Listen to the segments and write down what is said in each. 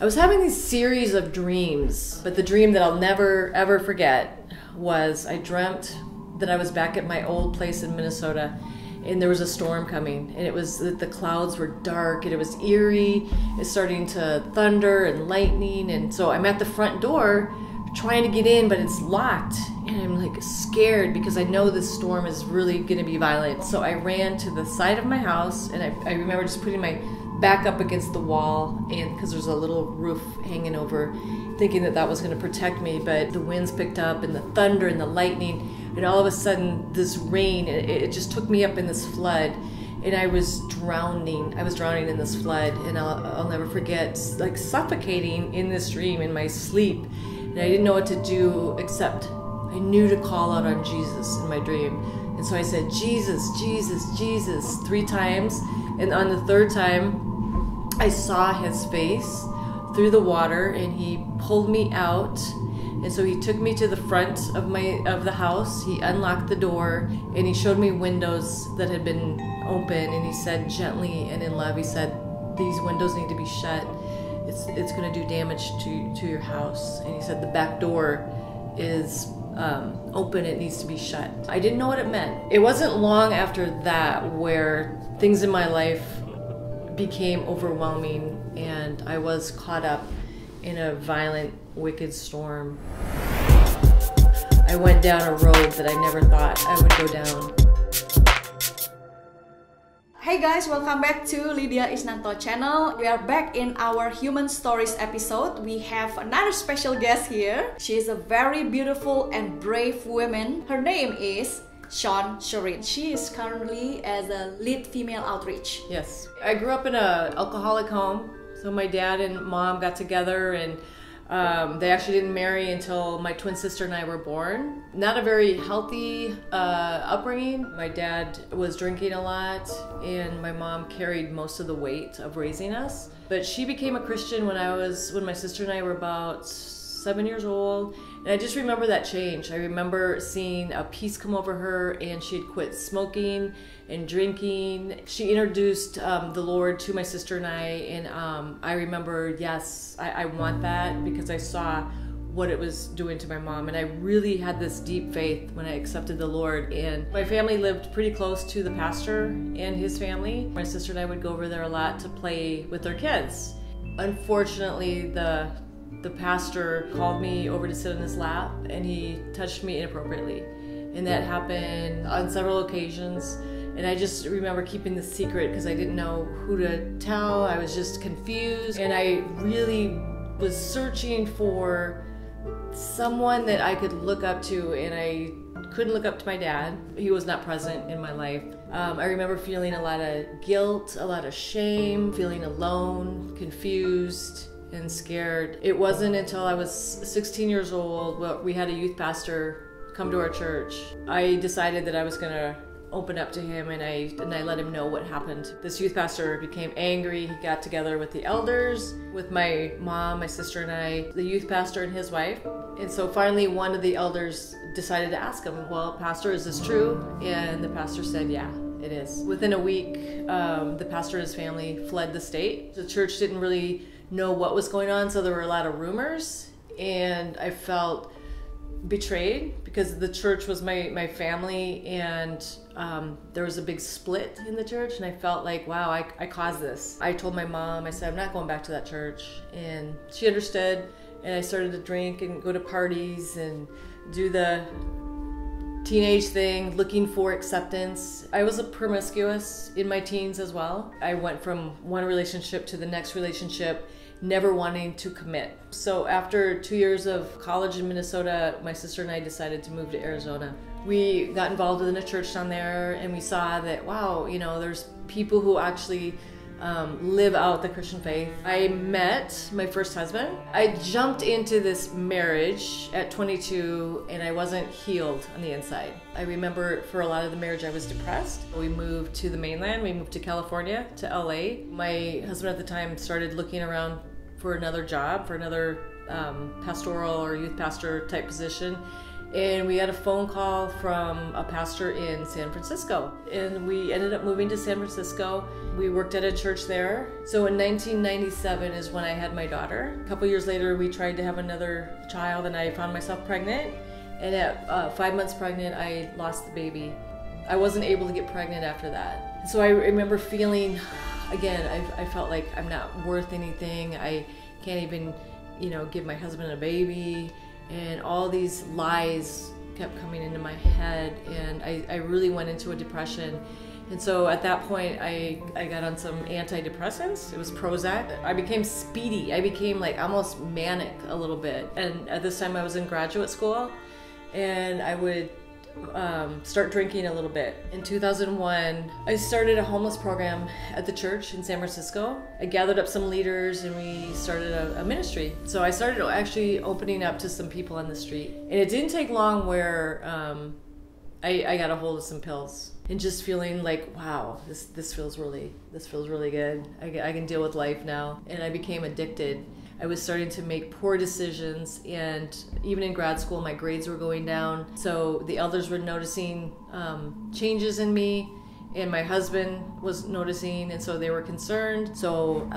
I was having these series of dreams, but the dream that I'll never ever forget was I dreamt that I was back at my old place in Minnesota and there was a storm coming, and it was that the clouds were dark and it was eerie. It's starting to thunder and lightning, and so I'm at the front door trying to get in, but it's locked, and I'm like scared because I know this storm is really going to be violent. So I ran to the side of my house, and I remember just putting my back up against the wall, and because there's a little roof hanging over, thinking that that was going to protect me. But the winds picked up and the thunder and the lightning, and all of a sudden this rain, it just took me up in this flood, and I was drowning in this flood. And I'll never forget like suffocating in this dream in my sleep, and I didn't know what to do except I knew to call out on Jesus in my dream. And so I said, Jesus, Jesus, Jesus, 3 times, and on the 3rd time I saw his face through the water, and he pulled me out. And so he took me to the front of the house. He unlocked the door, and he showed me windows that had been open, and he said gently and in love, he said, these windows need to be shut. It's going to do damage to your house. And he said the back door is open, it needs to be shut. I didn't know what it meant. It wasn't long after that where things in my life became overwhelming, and I was caught up in a violent, wicked storm. I went down a road that I never thought I would go down. Hey guys, welcome back to Lydia Isnanto Channel. We are back in our Human Stories episode. We have another special guest here. She is a very beautiful and brave woman. Her name is Shawn Shearin. She is currently as a lead female outreach. Yes. I grew up in an alcoholic home. So my dad and mom got together, and they actually didn't marry until my twin sister and I were born. Not a very healthy upbringing. My dad was drinking a lot, and my mom carried most of the weight of raising us. But she became a Christian when my sister and I were about 7 years old. And I just remember that change. I remember seeing a peace come over her, and she had quit smoking and drinking. She introduced the Lord to my sister and and I remember, yes, I want that, because I saw what it was doing to my mom. And I really had this deep faith when I accepted the Lord. And my family lived pretty close to the pastor and his family. My sister and I would go over there a lot to play with their kids. Unfortunately, the pastor called me over to sit on his lap, and he touched me inappropriately. And that happened on several occasions. And I just remember keeping the secret because I didn't know who to tell. I was just confused. And I really was searching for someone that I could look up to, and I couldn't look up to my dad. He was not present in my life. I remember feeling a lot of guilt, a lot of shame, feeling alone, confused, and scared. It wasn't until I was 16 years old, we had a youth pastor come to our church. I decided that I was gonna open up to him, and I let him know what happened. This youth pastor became angry. He got together with the elders, with my mom, my sister and I, the youth pastor and his wife. And so finally one of the elders decided to ask him, well, pastor, is this true? And the pastor said, yeah, it is. Within a week, the pastor and his family fled the state. The church didn't really know what was going on, so there were a lot of rumors, and I felt betrayed because the church was my family, and there was a big split in the church, and I felt like, wow, I caused this. I told my mom, I said, I'm not going back to that church, and she understood, and I started to drink and go to parties and do the teenage thing, looking for acceptance. I was a promiscuous in my teens as well. I went from one relationship to the next relationship, never wanting to commit. So after 2 years of college in Minnesota, my sister and I decided to move to Arizona. We got involved in a church down there, and we saw that, wow, there's people who actually live out the Christian faith. I met my first husband. I jumped into this marriage at 22, and I wasn't healed on the inside. I remember for a lot of the marriage I was depressed. We moved to the mainland. We moved to California, to LA. My husband at the time started looking around for another job, for another pastoral or youth pastor type position. And we had a phone call from a pastor in San Francisco. And we ended up moving to San Francisco. We worked at a church there. So in 1997 is when I had my daughter. A couple years later, we tried to have another child, and I found myself pregnant. And at 5 months pregnant, I lost the baby. I wasn't able to get pregnant after that. So I remember feeling, again, I felt like I'm not worth anything. I can't even, give my husband a baby. And all these lies kept coming into my head, and I really went into a depression. And so at that point, I got on some antidepressants. It was Prozac. I became speedy. I became like almost manic a little bit. And at this time I was in graduate school, and I would start drinking a little bit. In 2001, I started a homeless program at the church in San Francisco. I gathered up some leaders and we started a ministry. So I started actually opening up to some people on the street. And it didn't take long where I got a hold of some pills and just feeling like, wow, this feels really good. I can deal with life now. And I became addicted. I was starting to make poor decisions, and even in grad school, my grades were going down. So the elders were noticing changes in me, and my husband was noticing, and so they were concerned. So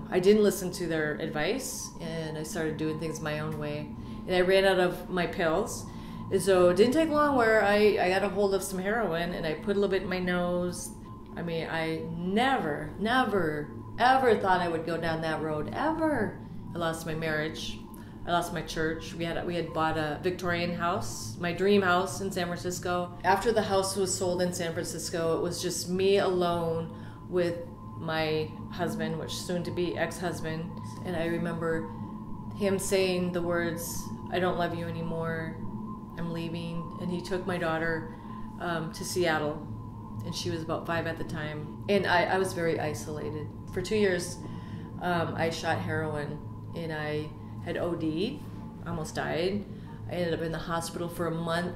I didn't listen to their advice, and I started doing things my own way. And I ran out of my pills. And so it didn't take long where I got a hold of some heroin, and I put a little bit in my nose. I mean, I never, ever thought I would go down that road, ever. I lost my marriage. I lost my church. We had bought a Victorian house, my dream house in San Francisco. After the house was sold in San Francisco, it was just me alone with my husband, which soon to be ex-husband. And I remember him saying the words, "I don't love you anymore. I'm leaving." And he took my daughter to Seattle, and she was about 5 at the time. And I was very isolated. For 2 years, I shot heroin. And I had OD'd, almost died. I ended up in the hospital for a month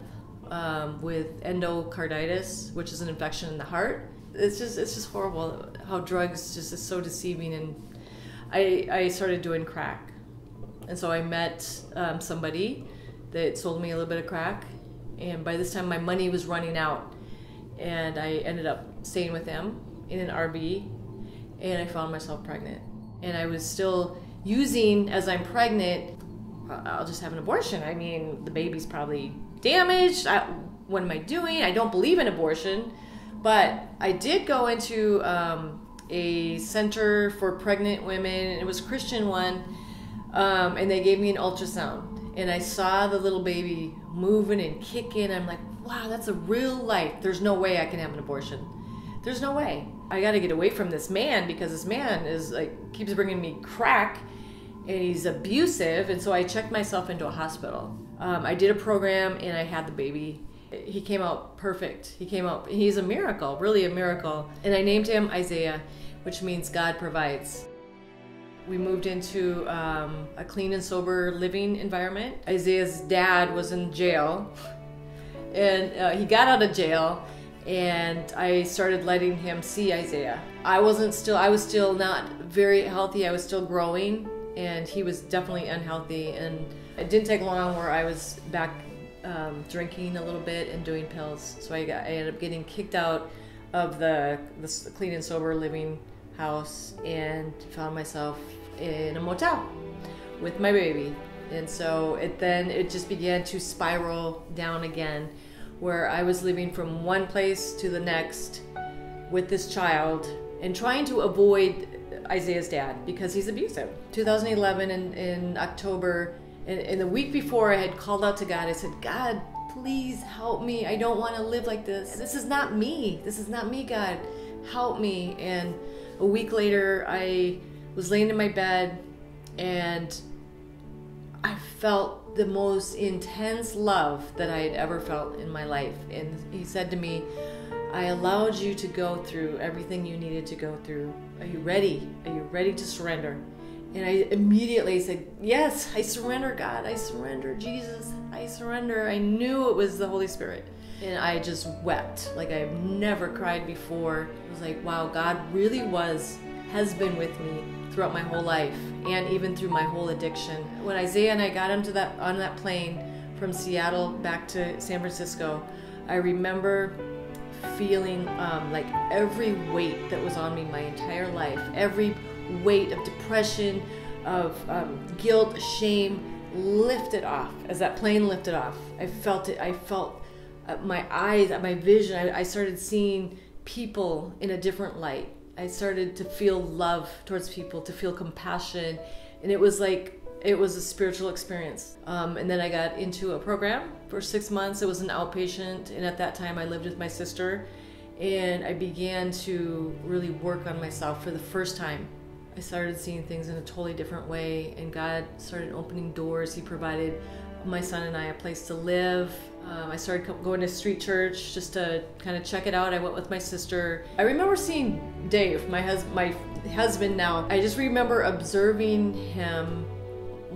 with endocarditis, which is an infection in the heart. It's just horrible how drugs just is so deceiving. And I started doing crack. And so I met somebody that sold me a little bit of crack. And by this time my money was running out. And I ended up staying with him in an RV. And I found myself pregnant. And I was still using as I'm pregnant. I'll just have an abortion. I mean, the baby's probably damaged. What am I doing? I don't believe in abortion. But I did go into a center for pregnant women. It was a Christian one. And they gave me an ultrasound. And I saw the little baby moving and kicking. I'm like, wow, that's a real life. There's no way I can have an abortion. There's no way. I got to get away from this man, because this man is like keeps bringing me crack, and he's abusive. And so I checked myself into a hospital. I did a program, and I had the baby. He came out perfect. He's a miracle, really a miracle. And I named him Isaiah, which means God provides. We moved into a clean and sober living environment. Isaiah's dad was in jail, and he got out of jail. And I started letting him see Isaiah. I was still not very healthy. I was still growing, and he was definitely unhealthy. And it didn't take long where I was back drinking a little bit and doing pills. So I ended up getting kicked out of the clean and sober living house, and found myself in a motel with my baby. And so it just began to spiral down again, where I was living from one place to the next with this child and trying to avoid Isaiah's dad because he's abusive. 2011 in October, and the week before, I had called out to God. I said, "God, please help me. I don't want to live like this. This is not me. This is not me, God. Help me." And a week later, I was laying in my bed, and I felt the most intense love that I had ever felt in my life. And he said to me, "I allowed you to go through everything you needed to go through. Are you ready? Are you ready to surrender?" And I immediately said, "Yes, I surrender, God. I surrender, Jesus. I surrender." I knew it was the Holy Spirit. And I just wept like I've never cried before. It was like, wow, God really has been with me throughout my whole life, and even through my whole addiction. When Isaiah and I got on that plane from Seattle back to San Francisco, I remember feeling like every weight that was on me my entire life, every weight of depression, of guilt, shame, lifted off. As that plane lifted off, I felt it. I felt my eyes, my vision. I started seeing people in a different light. I started to feel love towards people, to feel compassion, and it was a spiritual experience. And then I got into a program for 6 months. It was an outpatient, and at that time I lived with my sister, and I began to really work on myself for the first time. I started seeing things in a totally different way, and God started opening doors. He provided my son and I a place to live. I started going to street church just to kind of check it out. I went with my sister. I remember seeing Dave, my husband now. I just remember observing him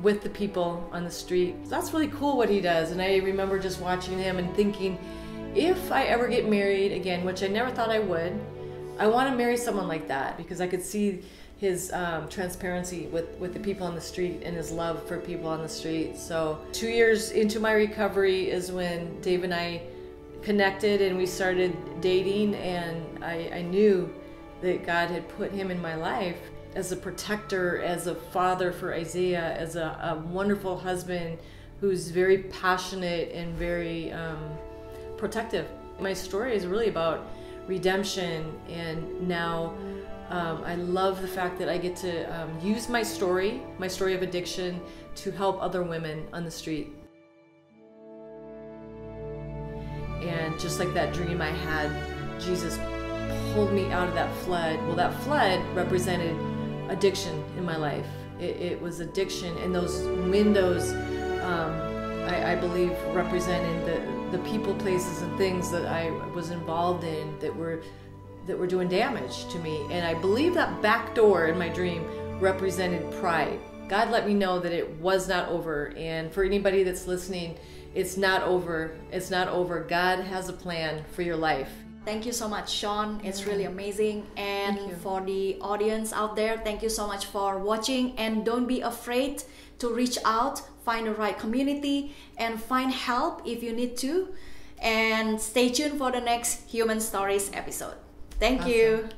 with the people on the street. That's really cool what he does. And I remember just watching him and thinking, if I ever get married again, which I never thought I would, I want to marry someone like that, because I could see his transparency with the people on the street and his love for people on the street. So 2 years into my recovery is when Dave and I connected, and we started dating, and I knew that God had put him in my life as a protector, as a father for Isaiah, as a wonderful husband who's very passionate and very protective. My story is really about redemption, and now I love the fact that I get to use my story of addiction, to help other women on the street. And just like that dream I had, Jesus pulled me out of that flood. Well, that flood represented addiction in my life. It was addiction, and those windows, I believe, represented the people, places, and things that I was involved in that were doing damage to me. And I believe that back door in my dream represented pride. God let me know that it was not over. And for anybody that's listening, it's not over. It's not over. God has a plan for your life. Thank you so much, Shawn. It's really amazing. And for the audience out there, thank you so much for watching. And don't be afraid to reach out, find the right community, and find help if you need to. And stay tuned for the next Human Stories episode. Thank you.